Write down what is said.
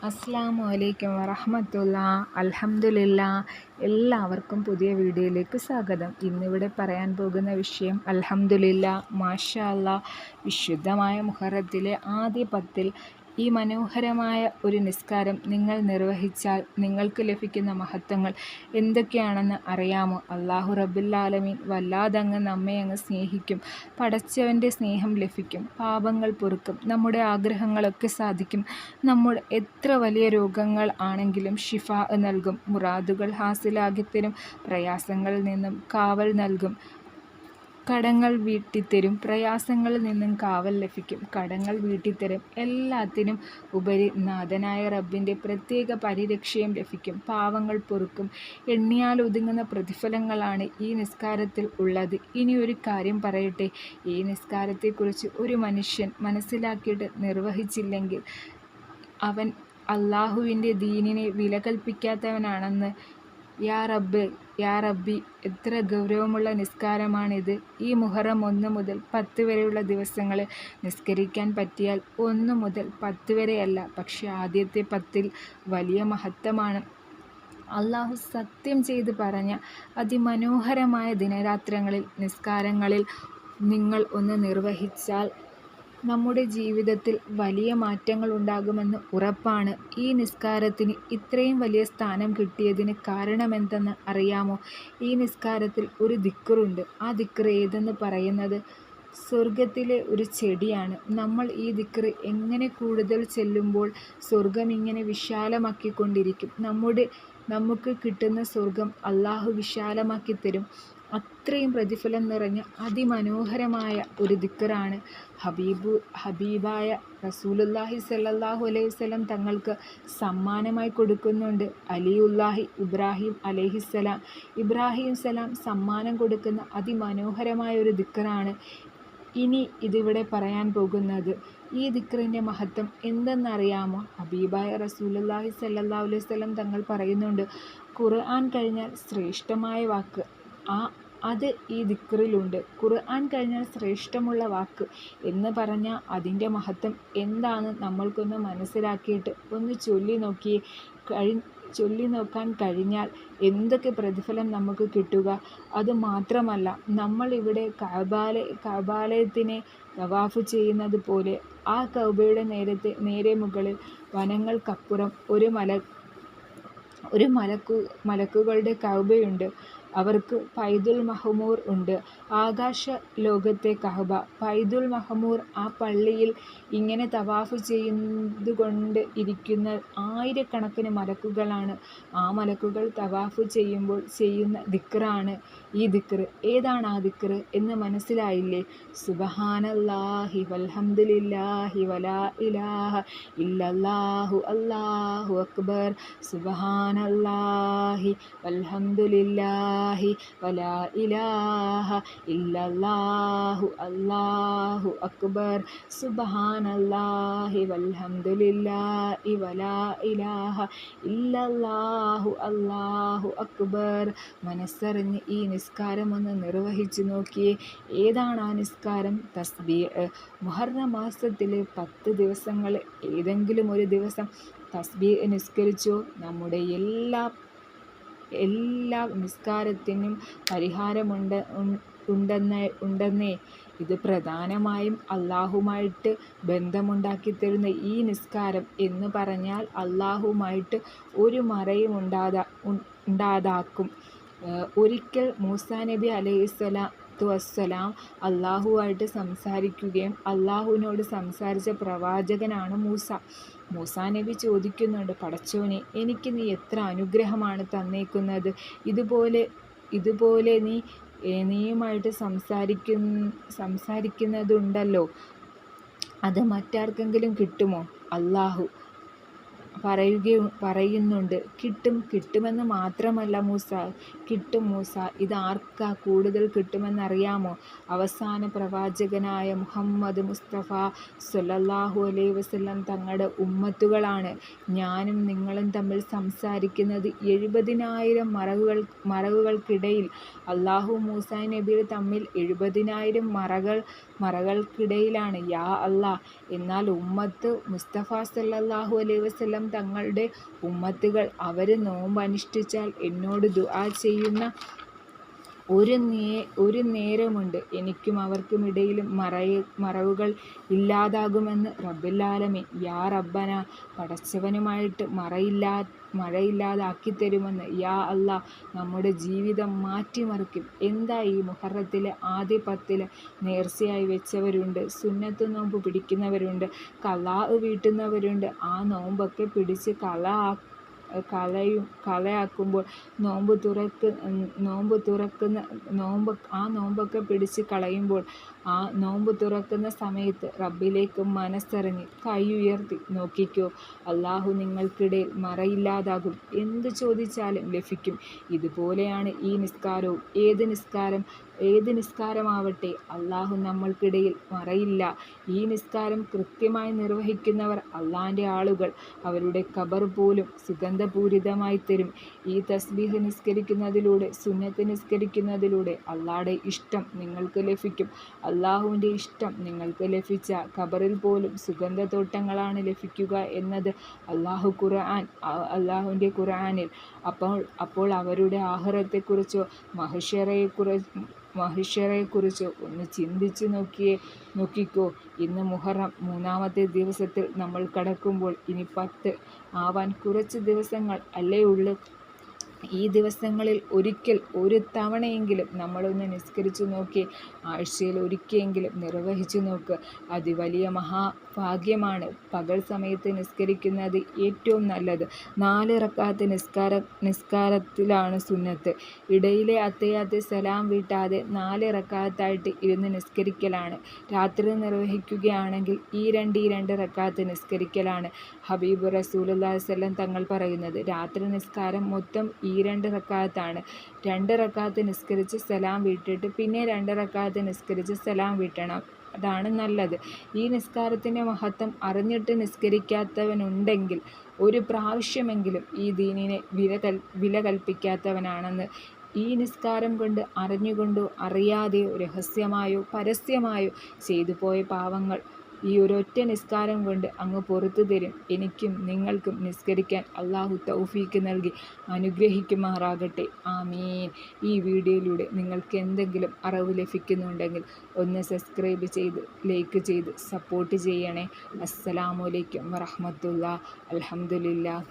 അസ്സലാമു അലൈക്കും വറഹ്മത്തുള്ളാ. അൽഹംദുലില്ലാ. എല്ലാവർക്കും പുതിയ വീഡിയോയിലേക്ക് സ്വാഗതം. ഇന്നിവിടെ പറയാൻ പോകുന്ന വിഷയം അൽഹംദുലില്ലാ, മാഷാ അല്ലാ, വിശുദ്ധമായ മുഹറത്തിലെ ആദ്യ 10-ൽ ഈ മനോഹരമായ ഒരു നിസ്കാരം നിങ്ങൾ നിർവഹിച്ചാൽ നിങ്ങൾക്ക് ലഭിക്കുന്ന മഹത്വങ്ങൾ എന്തൊക്കെയാണെന്ന് അറിയാമോ? അല്ലാഹു റബ്ബുൽ ആലമീൻ വല്ലാതങ്ങ് നമ്മെ അങ്ങ് സ്നേഹിക്കും. പടച്ചവൻ്റെ സ്നേഹം ലഭിക്കും, പാപങ്ങൾ പൊറുക്കും, നമ്മുടെ ആഗ്രഹങ്ങളൊക്കെ സാധിക്കും. നമ്മുടെ എത്ര വലിയ രോഗങ്ങൾ ആണെങ്കിലും ഷിഫാ നൽകും, മുറാദുകൾ ഹാസിലാക്കിത്തരും, പ്രയാസങ്ങളിൽ നിന്നും കാവൽ നൽകും, കടങ്ങൾ വീട്ടിത്തരും, പ്രയാസങ്ങളിൽ നിന്നും കാവൽ ലഭിക്കും, കടങ്ങൾ വീട്ടിത്തരും. എല്ലാത്തിനും ഉപരി നാഥനായ റബ്ബിൻ്റെ പ്രത്യേക പരിരക്ഷയും ലഭിക്കും, പാവങ്ങൾ പൊറുക്കും. എണ്ണിയാൽ ഒതുങ്ങുന്ന പ്രതിഫലങ്ങളാണ് ഈ നിസ്കാരത്തിൽ ഉള്ളത്. ഇനി ഒരു കാര്യം പറയട്ടെ, ഈ നിസ്കാരത്തെക്കുറിച്ച് ഒരു മനുഷ്യൻ മനസ്സിലാക്കിയിട്ട് നിർവഹിച്ചില്ലെങ്കിൽ അവൻ അള്ളാഹുവിൻ്റെ ദീനിനെ വില കൽപ്പിക്കാത്തവനാണെന്ന്. യാ റബ്ബ്, യാ റബ്ബി, എത്ര ഗൗരവമുള്ള നിസ്കാരമാണിത്. ഈ മുഹറം 1 മുതൽ 10 വരെയുള്ള ദിവസങ്ങളിൽ നിസ്കരിക്കാൻ പറ്റിയാൽ 1 മുതൽ 10 വരെയല്ല, പക്ഷേ ആദ്യത്തെ 10-ൽ വലിയ മഹത്വമാണ്. അള്ളാഹു സത്യം ചെയ്ത് പറഞ്ഞ അതിമനോഹരമായ ദിനരാത്രങ്ങളിൽ നിസ്കാരങ്ങളിൽ നിങ്ങൾ ഒന്ന് നിർവഹിച്ചാൽ നമ്മുടെ ജീവിതത്തിൽ വലിയ മാറ്റങ്ങൾ ഉണ്ടാകുമെന്ന് ഉറപ്പാണ്. ഈ നിസ്കാരത്തിന് ഇത്രയും വലിയ സ്ഥാനം കിട്ടിയതിന് കാരണമെന്തെന്ന് അറിയാമോ? ഈ നിസ്കാരത്തിൽ ഒരു ദിക്റുണ്ട്. ആ ദിക്റ് ഏതെന്ന് പറയുന്നത് സ്വർഗത്തിലെ ഒരു ചെടിയാണ്. നമ്മൾ ഈ ദിക്റ് എങ്ങനെ കൂടുതൽ ചെല്ലുമ്പോൾ സ്വർഗം ഇങ്ങനെ വിശാലമാക്കിക്കൊണ്ടിരിക്കും. നമുക്ക് കിട്ടുന്ന സ്വർഗം അള്ളാഹു വിശാലമാക്കി തരും. അത്രയും പ്രതിഫലം നിറഞ്ഞ അതിമനോഹരമായ ഒരു ദിക്റാണ്. ഹബീബായ റസൂലുള്ളാഹി സ്വല്ലല്ലാഹു അലൈഹി വസല്ലം തങ്ങൾക്ക് സമ്മാനമായി കൊടുക്കുന്നുണ്ട്. അലിയുല്ലാഹി ഇബ്രാഹിം അലൈഹിസ്സലാം. ഇബ്രാഹിം സലാം സമ്മാനം കൊടുക്കുന്ന അതിമനോഹരമായ ഒരു ദിക്റാണ് ഇനി ഇതിവിടെ പറയാൻ പോകുന്നത്. ഈ ദിക്റിൻ്റെ മഹത്വം എന്തെന്നറിയാമോ? ഹബീബായ റസൂലുള്ളാഹി സ്വല്ലല്ലാഹു അലൈഹി വസല്ലം തങ്ങൾ പറയുന്നുണ്ട്, ഖുർആൻ കഴിഞ്ഞാൽ ശ്രേഷ്ഠമായ വാക്ക് അത് ഈ ദിക്റിലുണ്ട്. ഖുർആൻ കഴിഞ്ഞാൽ ശ്രേഷ്ഠമുള്ള വാക്ക് എന്ന് പറഞ്ഞാൽ അതിൻ്റെ മഹത്വം എന്താണെന്ന് നമ്മൾക്കൊന്ന് മനസ്സിലാക്കിയിട്ട് ഒന്ന് ചൊല്ലി നോക്കാൻ കഴിഞ്ഞാൽ എന്തൊക്കെ പ്രതിഫലം നമുക്ക് കിട്ടുക. അതുമാത്രമല്ല, നമ്മളിവിടെ കഅബാലയത്തിനെ തവാഫ് ചെയ്യുന്നത് പോലെ ആ കഅബയുടെ നേരെ മുകളിൽ വനങ്ങൾക്കപ്പുറം ഒരു മലക്കുകളുടെ കഅബയുണ്ട്. അവർക്ക് പൈതുൽ മഹ്മൂർ ഉണ്ട്, ആകാശ ലോകത്തെ കഅബ. പൈതുൽ മഹ്മൂർ ആ പള്ളിയിൽ ഇങ്ങനെ തവാഫ് ചെയ്തുകൊണ്ട് ഇരിക്കുന്ന ആയിരക്കണക്കിന് മലക്കുകളാണ്. ആ മലക്കുകൾ തവാഫ് ചെയ്യുമ്പോൾ ചെയ്യുന്ന ദിക്റാണ് ഈ ദിക്റ്. ഏതാണ് ആ ദിക്റ് എന്ന് മനസ്സിലായില്ലേ? സുബ്ഹാനല്ലാഹി വൽഹംദുലില്ലാഹി വലാ ഇലാഹ ഇല്ലല്ലാഹു അല്ലാഹു അക്ബർ. സുബ്ഹാനല്ലാഹി വൽഹംദുലില്ലാഹി വലാ ഇലാഹ ഇല്ലല്ലാഹു അല്ലാഹു അക്ബർ. സുബ്ഹാനല്ലാഹി വൽഹംദുലില്ലാഹി വലാ ഇലാഹ ഇല്ലല്ലാഹു അല്ലാഹു അക്ബർ. മനസ്സറിഞ്ഞ് ഈ നിസ്കാരം ഒന്ന് നിർവഹിച്ചു നോക്കിയേ. ഏതാണ് ആ നിസ്കാരം? തസ്ബീഹ്. മുഹറം മാസത്തിലെ 10 ദിവസങ്ങളിൽ ഏതെങ്കിലും ഒരു ദിവസം തസ്ബീഹ് നിസ്കരിച്ചോ, നമ്മുടെ എല്ലാ നിസ്കാരത്തിനും ഉണ്ടെന്നേ. ഇത് പ്രധാനമായും അള്ളാഹുമായിട്ട് ബന്ധമുണ്ടാക്കി തരുന്ന ഈ നിസ്കാരം എന്ന് പറഞ്ഞാൽ അള്ളാഹുമായിട്ട് ഒരു മറയും ഉണ്ടാതാക്കും. ഒരിക്കൽ മൂസാ നബി അലൈഹിസ്സലാത്തു വസ്സലാം അള്ളാഹുവായിട്ട് സംസാരിക്കുകയും അള്ളാഹുവിനോട് സംസാരിച്ച പ്രവാചകനാണ് മൂസാ നബി ചോദിക്കുന്നുണ്ട്, പടച്ചോനെ, എനിക്ക് നീ എത്ര അനുഗ്രഹമാണ് തന്നേക്കുന്നത്. ഇതുപോലെ നീയുമായിട്ട് സംസാരിക്കുന്നതുണ്ടല്ലോ, അത് മറ്റാർക്കെങ്കിലും കിട്ടുമോ? അള്ളാഹു പറയുന്നുണ്ട്, കിട്ടുമെന്ന് മാത്രമല്ല മൂസ, കിട്ടും മൂസ. ഇത് ആർക്കാ കൂടുതൽ കിട്ടുമെന്നറിയാമോ? അവസാന പ്രവാചകനായ മുഹമ്മദ് മുസ്തഫ സ്വല്ലല്ലാഹു അലൈഹി വസല്ലം തങ്ങളുടെ ഉമ്മത്തുകളാണ്. ഞാനും നിങ്ങളും തമ്മിൽ സംസാരിക്കുന്നത് 70,000 മറകൾക്കിടയിൽ. അള്ളാഹു മൂസാ നബിയെ തമ്മിൽ 70,000 മറകൾക്കിടയിലാണ്. യാ അല്ലാ. എന്നാൽ ഉമ്മത്ത് മുസ്തഫ സ്വല്ലല്ലാഹു അലൈഹി വസല്ലം തങ്ങളുടെ ഉമ്മത്തുകൾ അവര് നോമ്പ് അനുഷ്ഠിച്ചാൽ എന്നോട് ദുആ ചെയ്യുന്ന ഒരു നേരമുണ്ട്. എനിക്കും അവർക്കുമിടയിലും മറവുകൾ ഇല്ലാതാകുമെന്ന് റബ്ബുൽ ആലമീൻ. യാ റബ്ബന. പടച്ചവനുമായിട്ട് മഴയില്ലാതാക്കിത്തരുമെന്ന്. യാ അല്ലാ. നമ്മുടെ ജീവിതം മാറ്റിമറിക്കും. എന്താ ഈ മുഹറത്തിലെ ആദ്യ 10 നേർച്ചയായി വെച്ചവരുണ്ട്, സുന്നത്ത് നോമ്പ് പിടിക്കുന്നവരുണ്ട്, ഖളാ വീട്ടുന്നവരുണ്ട്. ആ നോമ്പൊക്കെ പിടിച്ച് കളയാക്കുമ്പോൾ നോമ്പൊക്കെ പിടിച്ച് കളയുമ്പോൾ ആ നോമ്പ് തുറക്കുന്ന സമയത്ത് റബ്ബിലേക്ക് മനസ്സറിഞ്ഞ് കൈ ഉയർത്തി നോക്കിക്കോ. അള്ളാഹു നിങ്ങൾക്കിടയിൽ മറയില്ലാതാകും. എന്ത് ചോദിച്ചാലും ലഭിക്കും. ഇതുപോലെയാണ് ഈ നിസ്കാരവും. ഏത് നിസ്കാരമാവട്ടെ, അള്ളാഹു നമ്മൾക്കിടയിൽ മറയില്ല. ഈ നിസ്കാരം കൃത്യമായി നിർവഹിക്കുന്നവർ അള്ളാന്റെ ആളുകൾ. അവരുടെ ഖബർ പോലും സുഗന്ധപൂരിതമായി തരും. ഈ തസ്ബീഹ് നിസ്കരിക്കുന്നതിലൂടെ, സുന്നത്ത് നിസ്കരിക്കുന്നതിലൂടെ അള്ളാഹുടെ ഇഷ്ടം നിങ്ങൾക്ക് ലഭിക്കും. അള്ളാഹുവിൻ്റെ ഇഷ്ടം നിങ്ങൾക്ക് ലഭിച്ച ഖബറിൽ പോലും സുഗന്ധത്തോട്ടങ്ങളാണ് ലഭിക്കുക എന്നത് അള്ളാഹുവിൻ്റെ ഖുർആനിൽ. അപ്പോൾ അവരുടെ ആഖിറത്തെക്കുറിച്ചോ മഹ്ശറയെക്കുറിച്ചോ ഒന്ന് ചിന്തിച്ചു നോക്കിക്കോ. ഇന്ന് മുഹറം 3-ാമത്തെ ദിവസത്തിൽ നമ്മൾ കടക്കുമ്പോൾ ഇനി 10 ആവാൻ കുറച്ച് ദിവസങ്ങൾ അല്ലേ ഉള്ളൂ. ഈ ദിവസങ്ങളിൽ ഒരു തവണയെങ്കിലും നമ്മളൊന്ന് നിസ്കരിച്ചു നോക്കി. ആഴ്ചയിൽ ഒരിക്കലെങ്കിലും നിർവഹിച്ചു നോക്ക്. അത് വലിയ മഹാഭാഗ്യമാണ്. പകൽ സമയത്ത് നിസ്കരിക്കുന്നത് ഏറ്റവും നല്ലത്. 4 റക്അത്ത് നിസ്കാരത്തിലാണ് സുന്നത്ത്. ഇടയിലെ അത്തഹിയ്യാത്ത് സലാം വീട്ടാതെ 4 റക്അത്തായിട്ട് ഇരുന്ന് നിസ്കരിക്കലാണ്. രാത്രി നിർവഹിക്കുകയാണെങ്കിൽ ഈ 2 റക്അത്ത് നിസ്കരിക്കലാണ്. ഹബീബ് റസൂലുള്ളാഹി സ്വല്ലല്ലാഹു തങ്ങൾ പറയുന്നത്, രാത്രി നിസ്കാരം മൊത്തം ഈ 2 റക്അത്താണ്. 2 റക്അത്ത് നിസ്കരിച്ച് സലാം വീട്ടിട്ട് പിന്നെ 2 റക്അത്ത് നിസ്കരിച്ച് സലാം വീട്ടണം. അതാണ് നല്ലത്. ഈ നിസ്കാരത്തിൻ്റെ മഹത്വം അറിഞ്ഞിട്ട് നിസ്കരിക്കാത്തവനുണ്ടെങ്കിൽ ഒരു പ്രാവശ്യമെങ്കിലും ഈ ദീനിനെ വില കൽപ്പിക്കാത്തവനാണെന്ന്. ഈ നിസ്കാരം കൊണ്ട് അറിഞ്ഞുകൊണ്ടോ അറിയാതെയോ രഹസ്യമായോ പരസ്യമായോ ചെയ്തു പോയ പാവങ്ങൾ ഈ ഒരൊറ്റ നിസ്കാരം കൊണ്ട് അങ്ങ് പുറത്തു തരും. എനിക്കും നിങ്ങൾക്കും നിസ്കരിക്കാൻ അള്ളാഹു തൗഫീക്ക് നൽകി അനുഗ്രഹിക്കുമാറാകട്ടെ. ആമീൻ. ഈ വീഡിയോയിലൂടെ നിങ്ങൾക്ക് എന്തെങ്കിലും അറിവ് ലഭിക്കുന്നുണ്ടെങ്കിൽ ഒന്ന് സബ്സ്ക്രൈബ് ചെയ്ത് ലൈക്ക് ചെയ്ത് സപ്പോർട്ട് ചെയ്യണേ. അസ്സലാമു അലൈക്കും വറഹ്മത്തുള്ളാഹി. അൽഹംദുലില്ലാഹ്.